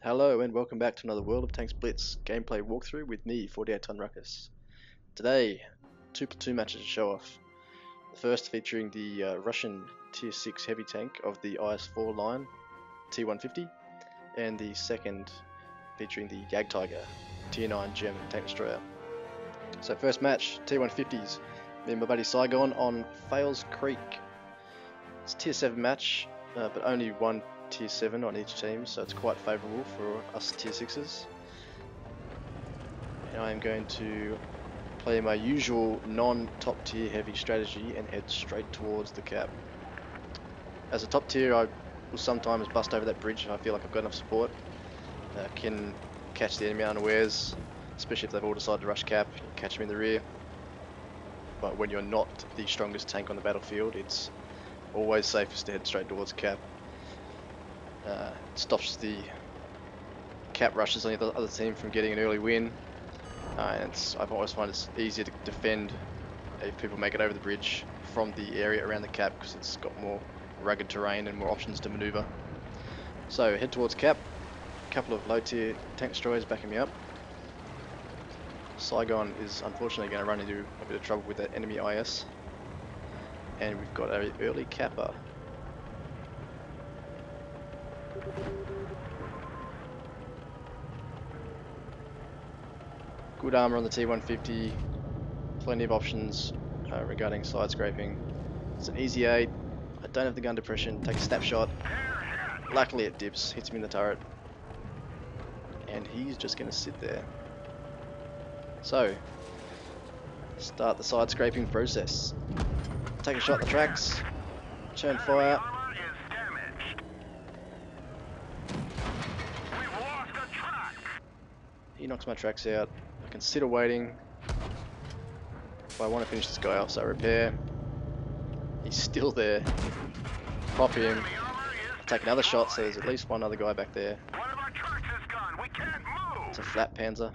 Hello and welcome back to another World of Tanks Blitz gameplay walkthrough with me, 48-ton Ruckus. Today, two platoon matches to show off. The first featuring the Russian Tier 6 heavy tank of the IS-4 line, T-150, and the second featuring the Jagdtiger, Tier 9 German tank destroyer. So first match, T-150s, me and my buddy Saigon on Fails Creek. It's a Tier 7 match, but only one Tier 7 on each team, so it's quite favourable for us Tier 6s. And I am going to play my usual non-top tier heavy strategy and head straight towards the cap. As a top tier, I will sometimes bust over that bridge if I feel like I've got enough support. Can catch the enemy unawares, especially if they've all decided to rush cap, you can catch them in the rear. But when you're not the strongest tank on the battlefield, it's always safest to head straight towards cap. Stops the cap rushes on the other team from getting an early win, and I've always found it's easier to defend if people make it over the bridge from the area around the cap because it's got more rugged terrain and more options to maneuver. So head towards cap, a couple of low tier tank destroyers backing me up. Saigon is unfortunately going to run into a bit of trouble with that enemy IS, and we've got an early capper. Good armor on the T-150, plenty of options regarding side scraping. It's an easy 8, I don't have the gun depression, take a snapshot, luckily it dips, hits me in the turret, and he's just going to sit there. So, start the side scraping process. Take a shot at the tracks, turn fire. He knocks my tracks out. I consider waiting if I want to finish this guy off, so I repair. He's still there. Pop him. Take another shot, so there's at least one other guy back there. It's a flat panzer.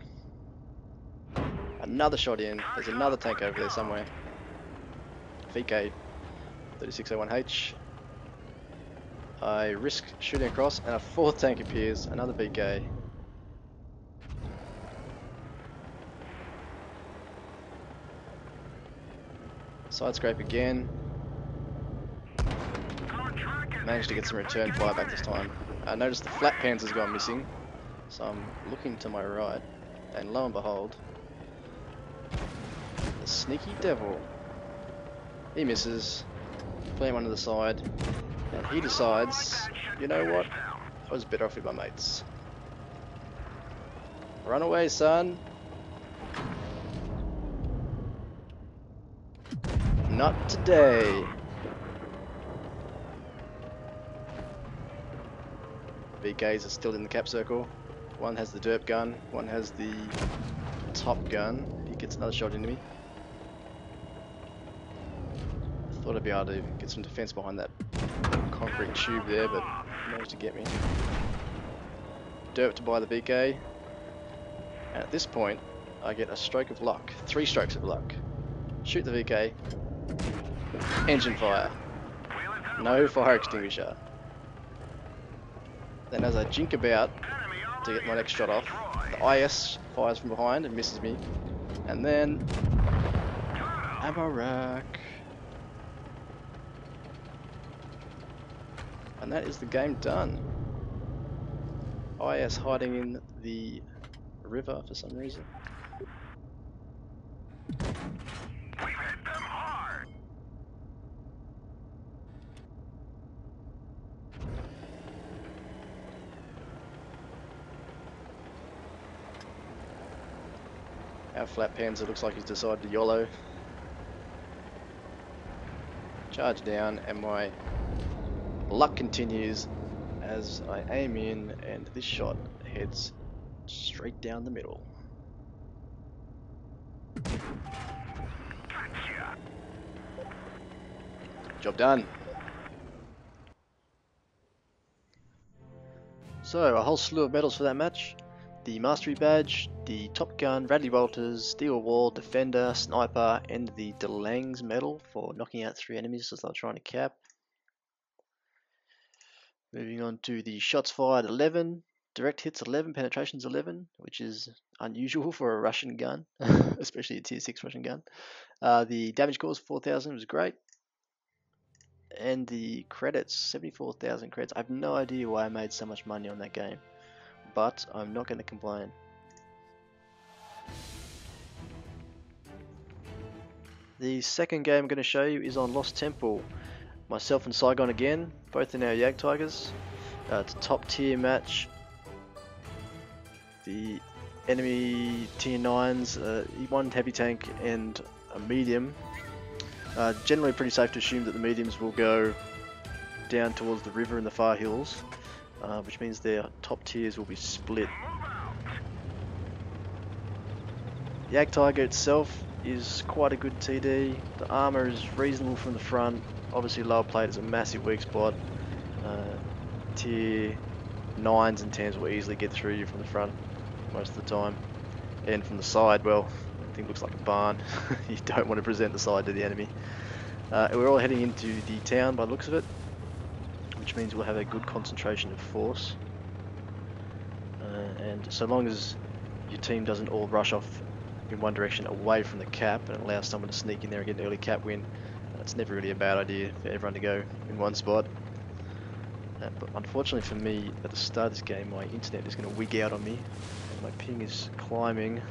Another shot in. There's another tank over there somewhere. VK 3601H. I risk shooting across, and a fourth tank appears. Another VK. Side scrape again. Managed to get some return fire back this time. I noticed the flat panzer's gone missing, so I'm looking to my right, and lo and behold, the sneaky devil. He misses, playing one to the side, and he decides, you know what, I was better off with my mates. Run away, son. Not today. VKs are still in the cap circle. One has the derp gun, one has the top gun. He gets another shot into me. I thought I'd be able to get some defense behind that concrete tube there, but he managed to get me. Derp to buy the VK. And at this point, I get a stroke of luck. 3 strokes of luck. Shoot the VK. Engine fire. No fire extinguisher. Then as I jink about to get my next shot off, the IS fires from behind and misses me. And then ammo rack. And that is the game done. IS hiding in the river for some reason. Our flat panzer looks like he's decided to YOLO. Charge down, and my luck continues as I aim in, and this shot heads straight down the middle. Job done. So, a whole slew of medals for that match. The Mastery Badge, the Top Gun, Radley Walters, Steel Wall, Defender, Sniper, and the DeLange's medal for knocking out 3 enemies as they were trying to cap. Moving on to the shots fired 11, Direct hits 11, penetrations 11, which is unusual for a Russian gun, especially a tier 6 Russian gun. The damage cause 4,000 was great. And the credits, 74,000 credits. I have no idea why I made so much money on that game, but I'm not going to complain. The second game I'm going to show you is on Lost Temple. Myself and Saigon again, both in our Jagdtigers. It's a top tier match. The enemy tier 9s, one heavy tank and a medium. Generally pretty safe to assume that the mediums will go down towards the river and the far hills, which means their top tiers will be split. The Jagdtiger itself is quite a good TD. The armor is reasonable from the front. Obviously lower plate is a massive weak spot. Tier 9s and 10s will easily get through you from the front most of the time. And from the side, well, the thing looks like a barn. You don't want to present the side to the enemy. We're all heading into the town by the looks of it, which means we'll have a good concentration of force. And so long as your team doesn't all rush off in one direction away from the cap and allow someone to sneak in there and get an early cap win, it's never really a bad idea for everyone to go in one spot. But unfortunately for me, at the start of this game, my internet is going to wig out on me, and my ping is climbing.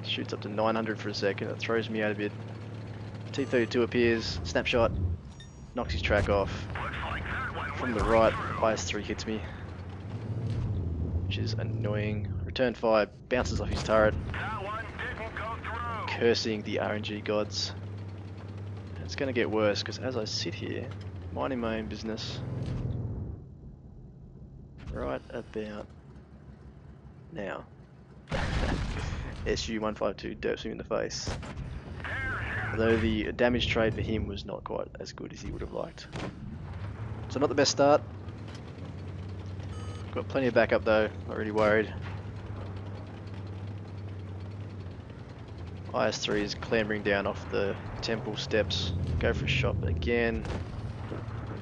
Shoots up to 900 for a second. It throws me out a bit. T-32 appears, snapshot, knocks his track off. From the right, IS-3 hits me, which is annoying. Return fire, bounces off his turret, cursing the RNG gods. It's going to get worse because as I sit here, minding my own business, right about now, SU-152 derps me in the face. Although the damage trade for him was not quite as good as he would have liked. So not the best start. Got plenty of backup though, not really worried. IS-3 is clambering down off the temple steps. Go for a shot again.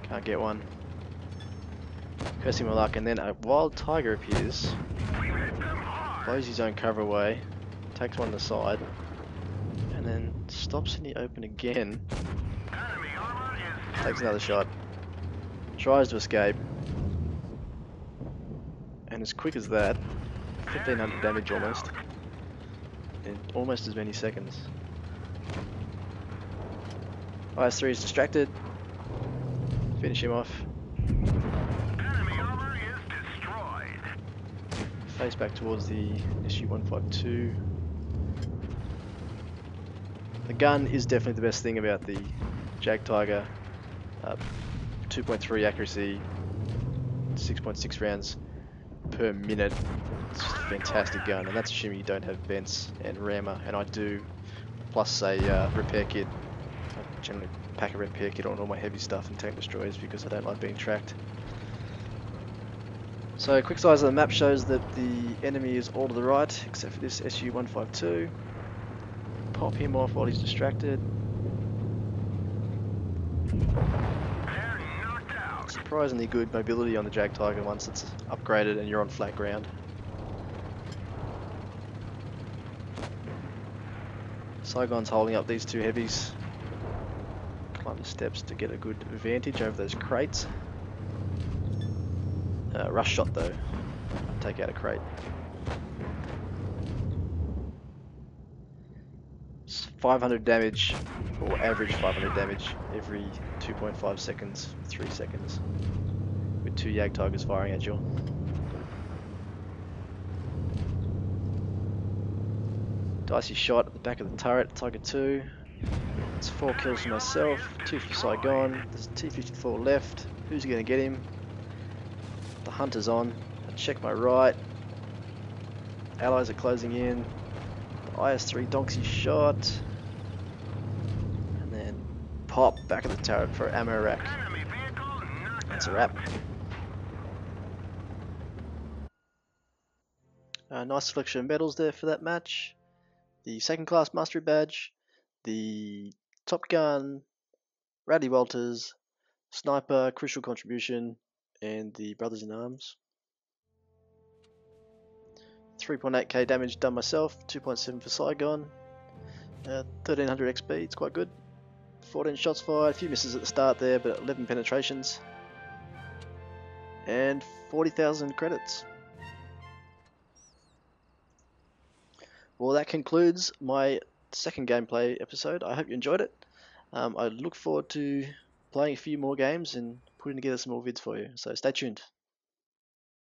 Can't get one. Cursing my luck, and then a wild tiger appears. Blows his own cover away. Takes one to the side. And then stops in the open again. Takes another shot. Tries to escape. And as quick as that, 1500 damage almost. In almost as many seconds. IS-3 is distracted. Finish him off. Enemy armor is destroyed. Face back towards the SU-152. The gun is definitely the best thing about the Jagdtiger. 2.3 accuracy, 6.6 rounds per minute. It's just a fantastic gun, and that's assuming you don't have vents and rammer, and I do, plus a repair kit. I generally pack a repair kit on all my heavy stuff and tank destroyers because I don't like being tracked. So quick size of the map shows that the enemy is all to the right, except for this SU-152. Pop him off while he's distracted. Surprisingly good mobility on the Jagdtiger once it's upgraded and you're on flat ground. Saigon's holding up these two heavies. Climb the steps to get a good advantage over those crates. Rush shot though. Take out a crate. It's 500 damage, or average 500 damage every 2.5 seconds, 3 seconds, with two Jagdtigers firing at you. Dicey shot at the back of the turret, Tiger 2. It's 4 kills for myself, 2 for Saigon. There's T-54 left. Who's going to get him? The hunter's on. I check my right. Allies are closing in. The IS-3 donks his shot. And then pop back of the turret for ammo rack. That's a wrap. Nice selection of medals there for that match. The second class mastery badge, the Top Gun, Radley Walters, Sniper, crucial contribution, and the Brothers in Arms. 3.8k damage done myself, 2.7 for Saigon, 1300 XP, it's quite good. 14 shots fired, a few misses at the start there, but 11 penetrations. And 40,000 credits. Well, that concludes my second gameplay episode. I hope you enjoyed it. I look forward to playing a few more games and putting together some more vids for you, so stay tuned.